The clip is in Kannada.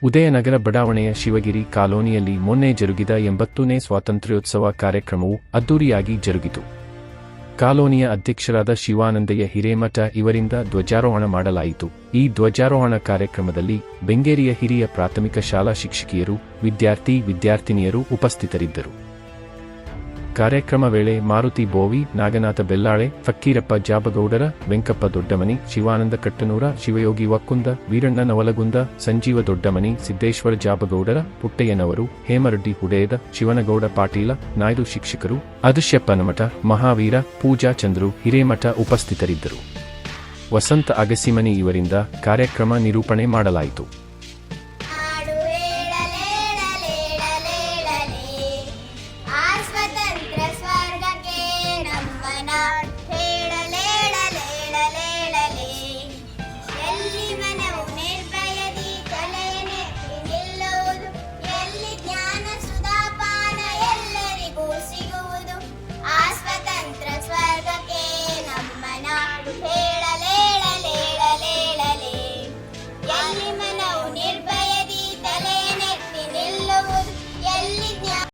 ಉದಯನಗರ ಬಡಾವಣೆಯ ಶಿವಗಿರಿ ಕಾಲೋನಿಯಲ್ಲಿ ಮೊನ್ನೆ ಜರುಗಿದ 80ನೇ ಸ್ವಾತಂತ್ರ್ಯೋತ್ಸವ ಕಾರ್ಯಕ್ರಮವು ಅದ್ದೂರಿಯಾಗಿ ಜರುಗಿತು. ಕಾಲೋನಿಯ ಅಧ್ಯಕ್ಷರಾದ ಶಿವಾನಂದಯ್ಯ ಹಿರೇಮಠ ಇವರಿಂದ ಧ್ವಜಾರೋಹಣ ಮಾಡಲಾಯಿತು. ಈ ಧ್ವಜಾರೋಹಣ ಕಾರ್ಯಕ್ರಮದಲ್ಲಿ ಬೆಂಗೇರಿಯ ಹಿರಿಯ ಪ್ರಾಥಮಿಕ ಶಾಲಾ ಶಿಕ್ಷಕಿಯರು, ವಿದ್ಯಾರ್ಥಿನಿಯರು ಉಪಸ್ಥಿತರಿದ್ದರು. ಕಾರ್ಯಕ್ರಮ ವೇಳೆ ಮಾರುತಿ ಬೋವಿ, ನಾಗನಾಥ ಬೆಲ್ಲಾಳೆ, ಫಕ್ಕೀರಪ್ಪ ಜಾಬಗೌಡರ, ವೆಂಕಪ್ಪ ದೊಡ್ಡಮನಿ, ಶಿವಾನಂದ ಕಟ್ಟನೂರ, ಶಿವಯೋಗಿ ವಕ್ಕುಂದ, ವೀರಣ್ಣ ನವಲಗುಂದ, ಸಂಜೀವ ದೊಡ್ಡಮನಿ, ಸಿದ್ದೇಶ್ವರ ಜಾಬಗೌಡರ, ಪುಟ್ಟಯ್ಯನವರು, ಹೇಮರೆಡ್ಡಿ ಹುಡೇದ, ಶಿವನಗೌಡ ಪಾಟೀಲ, ನಾಯ್ಡು ಶಿಕ್ಷಕರು, ಅದೃಶ್ಯಪ್ಪನಮಠ, ಮಹಾವೀರ, ಪೂಜಾ ಚಂದ್ರು ಹಿರೇಮಠ ಉಪಸ್ಥಿತರಿದ್ದರು. ವಸಂತ ಅಗಸಿಮನಿ ಇವರಿಂದ ಕಾರ್ಯಕ್ರಮ ನಿರೂಪಣೆ ಮಾಡಲಾಯಿತು. ಸ್ವತಂತ್ರ ಸ್ವರ್ಗಕ್ಕೆ ನಮ್ಮ ನಾಡು